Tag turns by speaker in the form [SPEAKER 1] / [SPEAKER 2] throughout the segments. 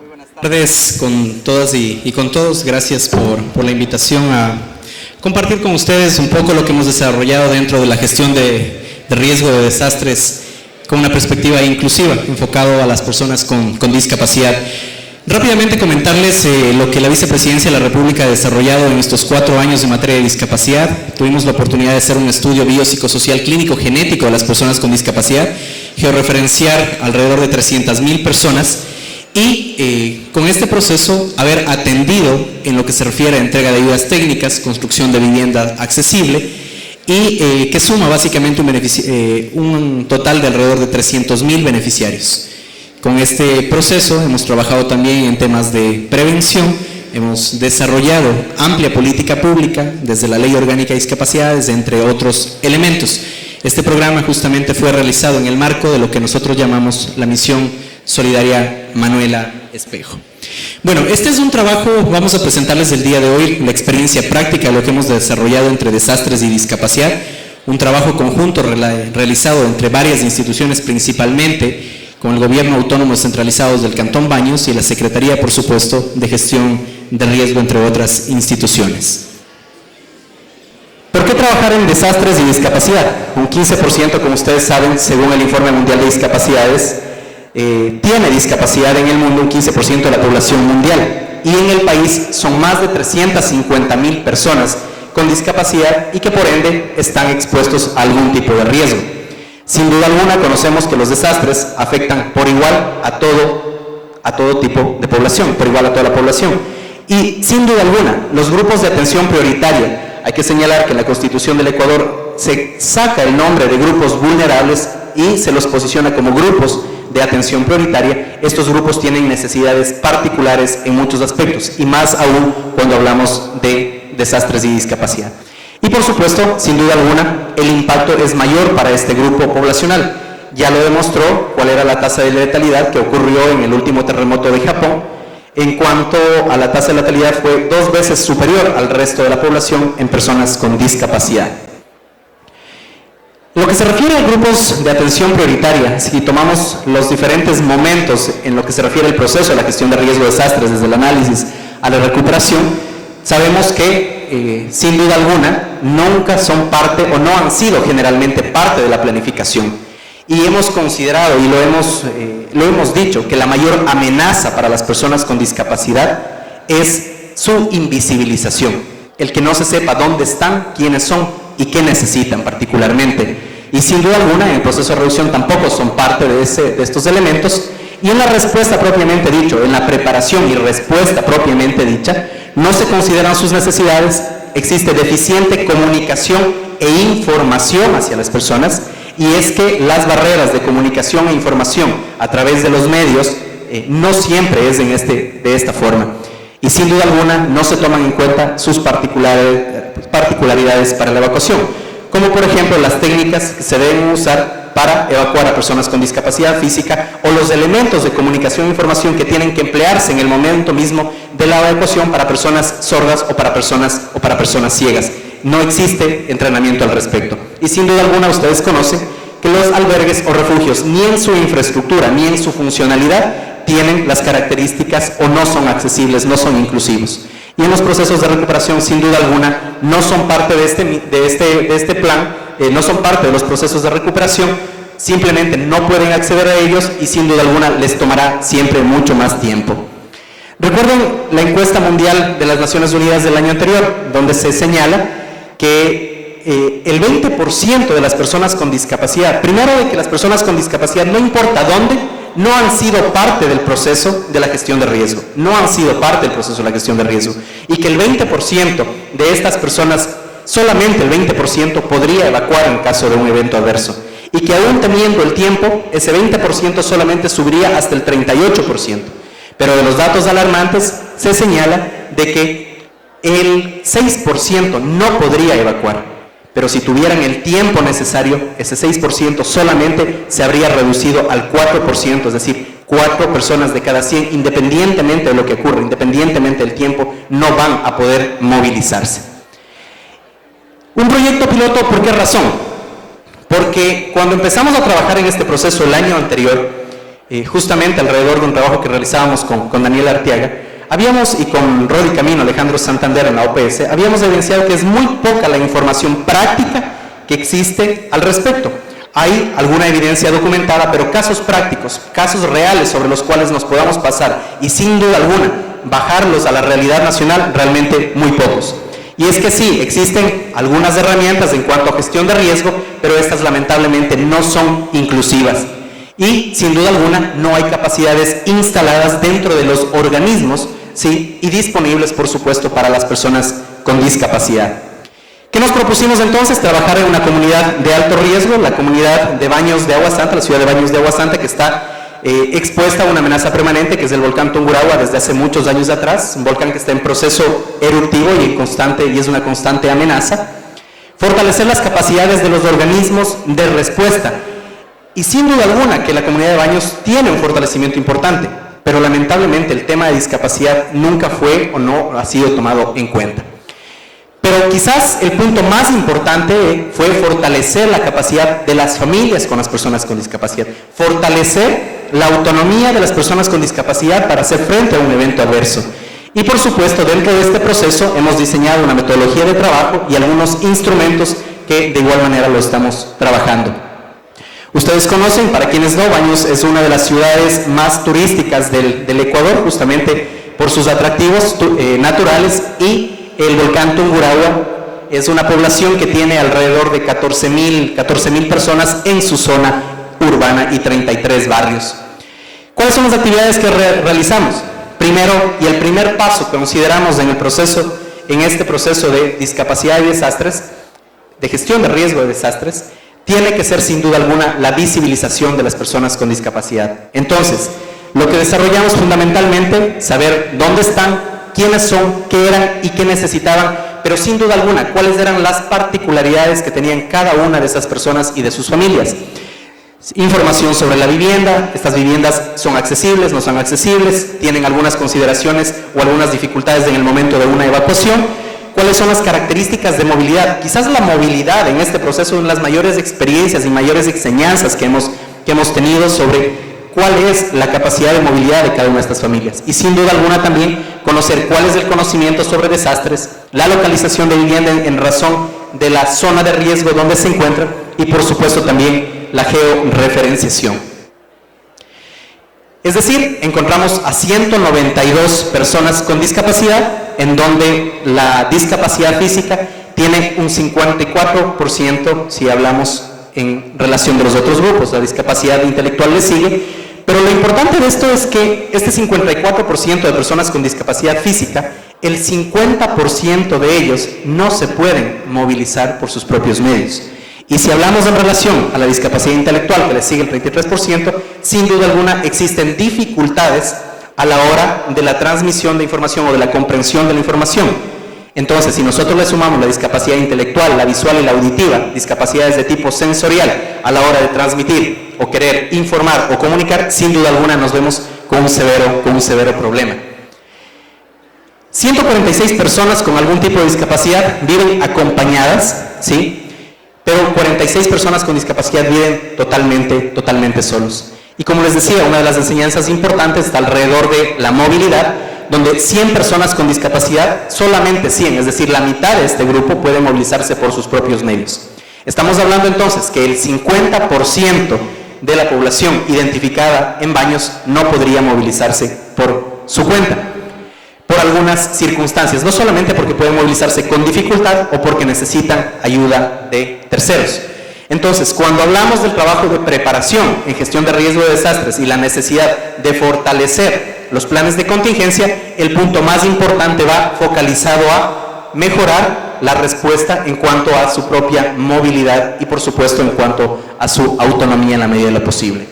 [SPEAKER 1] buenas tardes con todas y con todos. Gracias por la invitación a compartir con ustedes un poco lo que hemos desarrollado dentro de la gestión de riesgo de desastres con una perspectiva inclusiva, enfocado a las personas con discapacidad. Rápidamente comentarles lo que la Vicepresidencia de la República ha desarrollado en estos 4 años en materia de discapacidad. Tuvimos la oportunidad de hacer un estudio biopsicosocial clínico genético de las personas con discapacidad, georreferenciar alrededor de 300,000 personas y con este proceso haber atendido en lo que se refiere a entrega de ayudas técnicas, construcción de vivienda accesible y que suma básicamente un total de alrededor de 300,000 beneficiarios. Con este proceso hemos trabajado también en temas de prevención, hemos desarrollado amplia política pública desde la Ley Orgánica de Discapacidades, entre otros elementos. Este programa justamente fue realizado en el marco de lo que nosotros llamamos la misión solidaria Manuela Espejo. Bueno, este es un trabajo, vamos a presentarles el día de hoy la experiencia práctica de lo que hemos desarrollado entre desastres y discapacidad, un trabajo conjunto realizado entre varias instituciones, principalmente con el Gobierno Autónomo Descentralizados del Cantón Baños y la Secretaría, por supuesto, de Gestión de Riesgo, entre otras instituciones. ¿Por qué trabajar en desastres y discapacidad? Un 15%, como ustedes saben, según el Informe Mundial de Discapacidades, tiene discapacidad en el mundo, un 15% de la población mundial. Y en el país son más de 350,000 personas con discapacidad y que por ende están expuestos a algún tipo de riesgo. Sin duda alguna conocemos que los desastres afectan por igual a todo tipo de población, por igual a toda la población. Y sin duda alguna, los grupos de atención prioritaria, hay que señalar que en la Constitución del Ecuador se saca el nombre de grupos vulnerables y se los posiciona como grupos de atención prioritaria. Estos grupos tienen necesidades particulares en muchos aspectos y más aún cuando hablamos de desastres y discapacidad. Y por supuesto, sin duda alguna, el impacto es mayor para este grupo poblacional. Ya lo demostró cuál era la tasa de letalidad que ocurrió en el último terremoto de Japón. En cuanto a la tasa de letalidad, fue 2 veces superior al resto de la población en personas con discapacidad. Lo que se refiere a grupos de atención prioritaria, si tomamos los diferentes momentos en lo que se refiere al proceso de la gestión de riesgo de desastres, desde el análisis a la recuperación, sabemos que sin duda alguna nunca son parte o no han sido generalmente parte de la planificación. Y hemos considerado y lo hemos dicho que la mayor amenaza para las personas con discapacidad es su invisibilización, el que no se sepa dónde están, quiénes son y qué necesitan particularmente. Y sin duda alguna en el proceso de reducción tampoco son parte de estos elementos. Y en la respuesta propiamente dicho, en la preparación y respuesta propiamente dicha, no se consideran sus necesidades, existe deficiente comunicación e información hacia las personas, y es que las barreras de comunicación e información a través de los medios no siempre es de esta forma. Y sin duda alguna no se toman en cuenta sus particularidades para la evacuación, como por ejemplo las técnicas que se deben usar para evacuar a personas con discapacidad física o los elementos de comunicación e información que tienen que emplearse en el momento mismo de la evacuación para personas sordas o para personas ciegas. No existe entrenamiento al respecto. Y sin duda alguna ustedes conocen que los albergues o refugios ni en su infraestructura ni en su funcionalidad tienen las características o no son accesibles, no son inclusivos. Y en los procesos de recuperación, sin duda alguna, no son parte de este plan, no son parte de los procesos de recuperación, simplemente no pueden acceder a ellos y sin duda alguna les tomará siempre mucho más tiempo. Recuerden la encuesta mundial de las Naciones Unidas del año anterior, donde se señala que el 20% de las personas con discapacidad, primero de que las personas con discapacidad, no importa dónde, no han sido parte del proceso de la gestión de riesgo, no han sido parte del proceso de la gestión de riesgo, y que el 20% de estas personas, solamente el 20% podría evacuar en caso de un evento adverso, y que aún teniendo el tiempo, ese 20% solamente subiría hasta el 38%, pero de los datos alarmantes se señala de que el 6% no podría evacuar. Pero si tuvieran el tiempo necesario, ese 6% solamente se habría reducido al 4%, es decir, 4 personas de cada 100, independientemente de lo que ocurra, independientemente del tiempo, no van a poder movilizarse. Un proyecto piloto, ¿por qué razón? Porque cuando empezamos a trabajar en este proceso el año anterior, justamente alrededor de un trabajo que realizábamos con Daniel Arteaga, y con Rodi Camino, Alejandro Santander en la OPS, habíamos evidenciado que es muy poca la información práctica que existe al respecto. Hay alguna evidencia documentada, pero casos prácticos, casos reales sobre los cuales nos podamos pasar y sin duda alguna bajarlos a la realidad nacional, realmente muy pocos. Y es que sí, existen algunas herramientas en cuanto a gestión de riesgo, pero estas lamentablemente no son inclusivas. Y sin duda alguna no hay capacidades instaladas dentro de los organismos, ¿sí? Y disponibles, por supuesto, para las personas con discapacidad. ¿Qué nos propusimos entonces? Trabajar en una comunidad de alto riesgo, la comunidad de Baños de Agua Santa, la ciudad de Baños de Agua Santa, que está expuesta a una amenaza permanente, que es el volcán Tungurahua desde hace muchos años atrás, un volcán que está en proceso eruptivo y es una constante amenaza. Fortalecer las capacidades de los organismos de respuesta. Y sin duda alguna que la comunidad de Baños tiene un fortalecimiento importante, pero lamentablemente el tema de discapacidad nunca fue o no ha sido tomado en cuenta. Pero quizás el punto más importante fue fortalecer la capacidad de las familias con las personas con discapacidad, fortalecer la autonomía de las personas con discapacidad para hacer frente a un evento adverso. Y por supuesto, dentro de este proceso hemos diseñado una metodología de trabajo y algunos instrumentos que de igual manera lo estamos trabajando. Ustedes conocen, para quienes no, Baños es una de las ciudades más turísticas del Ecuador, justamente por sus atractivos naturales, y el volcán Tungurahua es una población que tiene alrededor de 14.000 personas en su zona urbana y 33 barrios. ¿Cuáles son las actividades que realizamos? Primero, y el primer paso que consideramos en este proceso de discapacidad y desastres, de gestión de riesgo de desastres, tiene que ser sin duda alguna la visibilización de las personas con discapacidad. Entonces, lo que desarrollamos fundamentalmente, saber dónde están, quiénes son, qué eran y qué necesitaban, pero sin duda alguna, cuáles eran las particularidades que tenían cada una de esas personas y de sus familias. Información sobre la vivienda, estas viviendas son accesibles, no son accesibles, tienen algunas consideraciones o algunas dificultades en el momento de una evacuación. ¿Cuáles son las características de movilidad? Quizás la movilidad en este proceso es una de las mayores experiencias y mayores enseñanzas que hemos tenido sobre cuál es la capacidad de movilidad de cada una de estas familias. Y sin duda alguna también conocer cuál es el conocimiento sobre desastres, la localización de vivienda en razón de la zona de riesgo donde se encuentra y por supuesto también la georreferenciación. Es decir, encontramos a 192 personas con discapacidad, en donde la discapacidad física tiene un 54%, si hablamos en relación de los otros grupos, la discapacidad intelectual le sigue, pero lo importante de esto es que este 54% de personas con discapacidad física, el 50% de ellos no se pueden movilizar por sus propios medios. Y si hablamos en relación a la discapacidad intelectual, que le sigue el 33%, sin duda alguna existen dificultades a la hora de la transmisión de información o de la comprensión de la información. Entonces, si nosotros le sumamos la discapacidad intelectual, la visual y la auditiva, discapacidades de tipo sensorial, a la hora de transmitir o querer informar o comunicar, sin duda alguna nos vemos con un severo problema. 146 personas con algún tipo de discapacidad viven acompañadas, ¿sí? Pero 46 personas con discapacidad viven totalmente solos. Y como les decía, una de las enseñanzas importantes está alrededor de la movilidad, donde 100 personas con discapacidad, solamente 100, es decir, la mitad de este grupo puede movilizarse por sus propios medios. Estamos hablando entonces que el 50% de la población identificada en Baños no podría movilizarse por su cuenta, por algunas circunstancias, no solamente porque pueden movilizarse con dificultad o porque necesitan ayuda de terceros. Entonces, cuando hablamos del trabajo de preparación en gestión de riesgo de desastres y la necesidad de fortalecer los planes de contingencia, el punto más importante va focalizado a mejorar la respuesta en cuanto a su propia movilidad y, por supuesto, en cuanto a su autonomía en la medida de lo posible.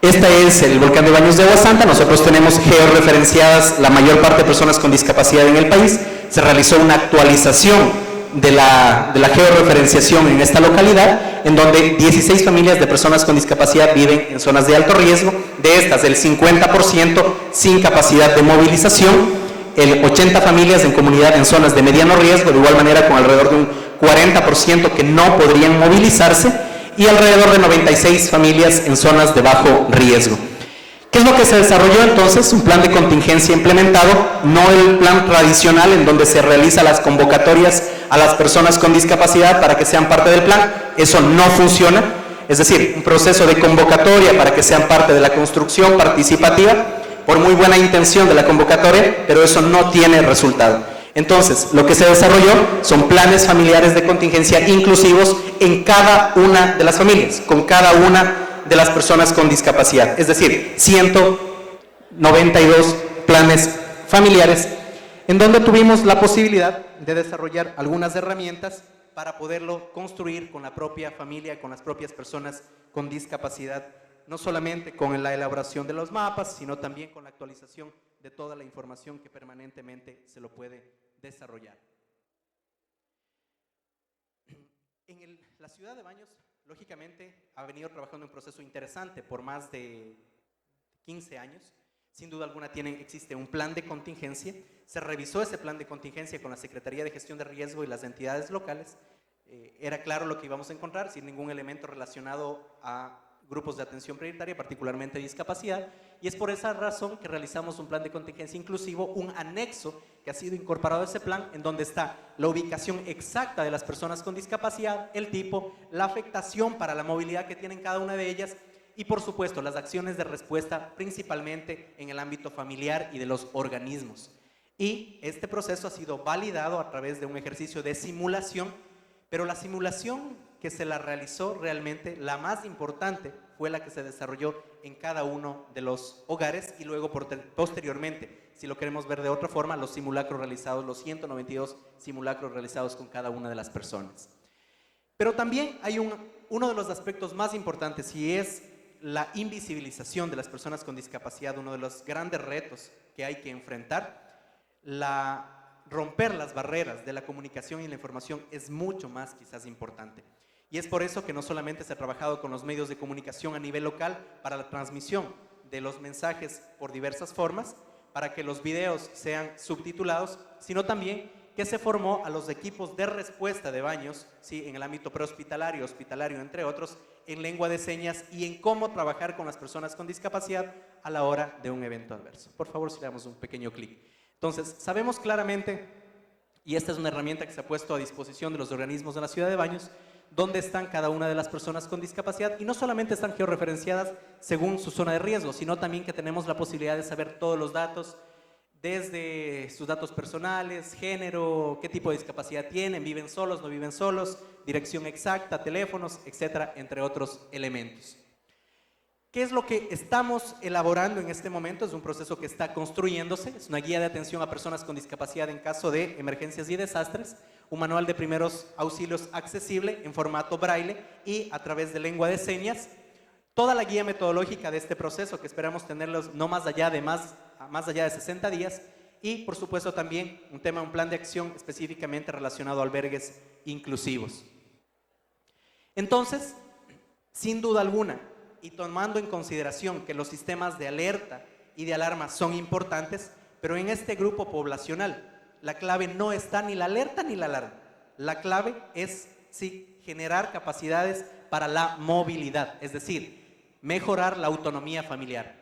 [SPEAKER 1] Este es el volcán de Baños de Agua Santa. Nosotros tenemos georreferenciadas la mayor parte de personas con discapacidad en el país. Se realizó una actualización de la georreferenciación en esta localidad, en donde 16 familias de personas con discapacidad viven en zonas de alto riesgo. De estas, el 50% sin capacidad de movilización, el 80 familias en comunidad en zonas de mediano riesgo, de igual manera con alrededor de un 40% que no podrían movilizarse, y alrededor de 96 familias en zonas de bajo riesgo. ¿Qué es lo que se desarrolló entonces? Un plan de contingencia implementado, no el plan tradicional en donde se realizan las convocatorias a las personas con discapacidad para que sean parte del plan. Eso no funciona. Es decir, un proceso de convocatoria para que sean parte de la construcción participativa, por muy buena intención de la convocatoria, pero eso no tiene resultado. Entonces, lo que se desarrolló son planes familiares de contingencia inclusivos en cada una de las familias, con cada una de las personas con discapacidad. Es decir, 192 planes familiares en donde tuvimos la posibilidad de desarrollar algunas herramientas para poderlo construir con la propia familia, con las propias personas con discapacidad, no solamente con la elaboración de los mapas, sino también con la actualización de toda la información que permanentemente se lo puede desarrollar. En la ciudad de Baños, lógicamente, ha venido trabajando en un proceso interesante por más de 15 años. Sin duda alguna existe un plan de contingencia. Se revisó ese plan de contingencia con la Secretaría de Gestión de Riesgo y las entidades locales. Era claro lo que íbamos a encontrar, sin ningún elemento relacionado a grupos de atención prioritaria, particularmente discapacidad, y es por esa razón que realizamos un plan de contingencia inclusivo, un anexo que ha sido incorporado a ese plan, en donde está la ubicación exacta de las personas con discapacidad, el tipo, la afectación para la movilidad que tienen cada una de ellas, y por supuesto las acciones de respuesta principalmente en el ámbito familiar y de los organismos. Y este proceso ha sido validado a través de un ejercicio de simulación, pero la simulación que se la realizó realmente, la más importante, fue la que se desarrolló en cada uno de los hogares y luego posteriormente, si lo queremos ver de otra forma, los simulacros realizados, los 192 simulacros realizados con cada una de las personas. Pero también hay uno de los aspectos más importantes y es la invisibilización de las personas con discapacidad, uno de los grandes retos que hay que enfrentar. Romper las barreras de la comunicación y la información es mucho más quizás importante. Y es por eso que no solamente se ha trabajado con los medios de comunicación a nivel local para la transmisión de los mensajes por diversas formas, para que los videos sean subtitulados, sino también que se formó a los equipos de respuesta de Baños, ¿sí?, en el ámbito prehospitalario, hospitalario, entre otros, en lengua de señas y en cómo trabajar con las personas con discapacidad a la hora de un evento adverso. Por favor, si le damos un pequeño clic. Entonces, sabemos claramente, y esta es una herramienta que se ha puesto a disposición de los organismos de la ciudad de Baños, dónde están cada una de las personas con discapacidad, y no solamente están georreferenciadas según su zona de riesgo, sino también que tenemos la posibilidad de saber todos los datos, desde sus datos personales, género, qué tipo de discapacidad tienen, viven solos, no viven solos, dirección exacta, teléfonos, etcétera, entre otros elementos. ¿Qué es lo que estamos elaborando en este momento? Es un proceso que está construyéndose, es una guía de atención a personas con discapacidad en caso de emergencias y desastres, un manual de primeros auxilios accesible en formato braille y a través de lengua de señas, toda la guía metodológica de este proceso que esperamos tenerlos no más allá de 60 días y por supuesto también un plan de acción específicamente relacionado a albergues inclusivos. Entonces, sin duda alguna, y tomando en consideración que los sistemas de alerta y de alarma son importantes, pero en este grupo poblacional la clave no está ni la alerta ni la alarma. La clave es, sí, generar capacidades para la movilidad, es decir, mejorar la autonomía familiar.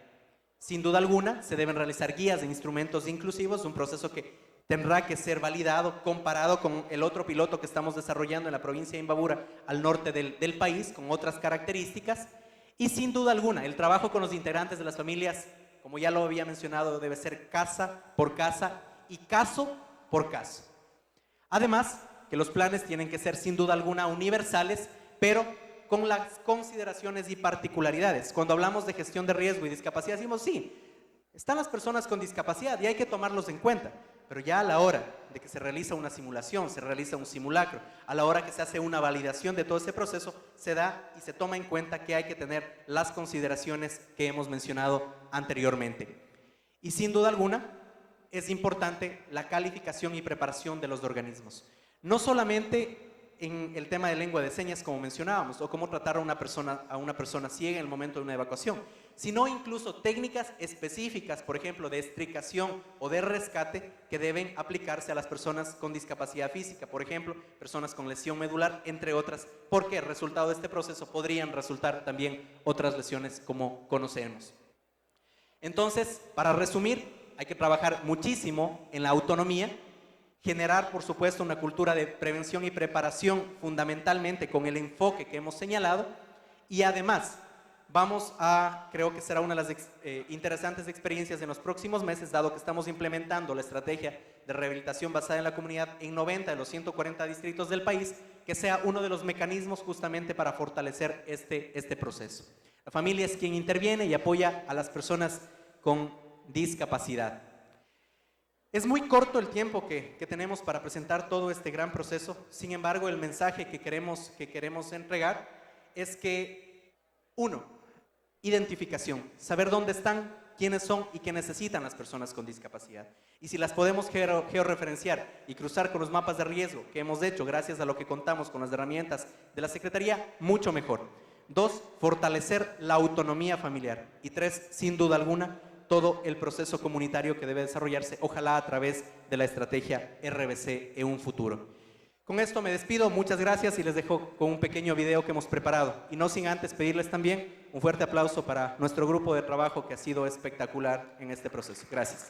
[SPEAKER 1] Sin duda alguna, se deben realizar guías de instrumentos inclusivos, un proceso que tendrá que ser validado, comparado con el otro piloto que estamos desarrollando en la provincia de Imbabura, al norte del país, con otras características. Y sin duda alguna, el trabajo con los integrantes de las familias, como ya lo había mencionado, debe ser casa por casa y caso por caso. Además, que los planes tienen que ser sin duda alguna universales, pero con las consideraciones y particularidades. Cuando hablamos de gestión de riesgo y discapacidad, decimos sí, están las personas con discapacidad y hay que tomarlos en cuenta, pero ya a la hora de que se realiza una simulación, se realiza un simulacro, a la hora que se hace una validación de todo ese proceso, se da y se toma en cuenta que hay que tener las consideraciones que hemos mencionado anteriormente. Y sin duda alguna, es importante la calificación y preparación de los organismos. No solamente en el tema de lengua de señas, como mencionábamos, o cómo tratar a una persona ciega en el momento de una evacuación,
[SPEAKER 2] sino incluso técnicas específicas, por ejemplo, de estricación o de rescate que deben aplicarse a las personas con discapacidad física, por ejemplo, personas con lesión medular, entre otras, porque resultado de este proceso podrían resultar también otras lesiones como conocemos. Entonces, para resumir, hay que trabajar muchísimo en la autonomía, generar, por supuesto, una cultura de prevención y preparación fundamentalmente con el enfoque que hemos señalado, y además vamos a, creo que será una de las interesantes experiencias en los próximos meses, dado que estamos implementando la estrategia de rehabilitación basada en la comunidad en 90 de los 140 distritos del país, que sea uno de los mecanismos justamente para fortalecer este proceso. La familia es quien interviene y apoya a las personas con discapacidad. Es muy corto el tiempo que tenemos para presentar todo este gran proceso. Sin embargo, el mensaje que queremos entregar es que, uno, identificación, saber dónde están, quiénes son y qué necesitan las personas con discapacidad. Y si las podemos georreferenciar y cruzar con los mapas de riesgo que hemos hecho gracias a lo que contamos con las herramientas de la Secretaría, mucho mejor. Dos, fortalecer la autonomía familiar. Y tres, sin duda alguna, todo el proceso comunitario que debe desarrollarse, ojalá a través de la estrategia RBC en un futuro. Con esto me despido, muchas gracias y les dejo con un pequeño video que hemos preparado. Y no sin antes pedirles también un fuerte aplauso para nuestro grupo de trabajo que ha sido espectacular en este proceso. Gracias.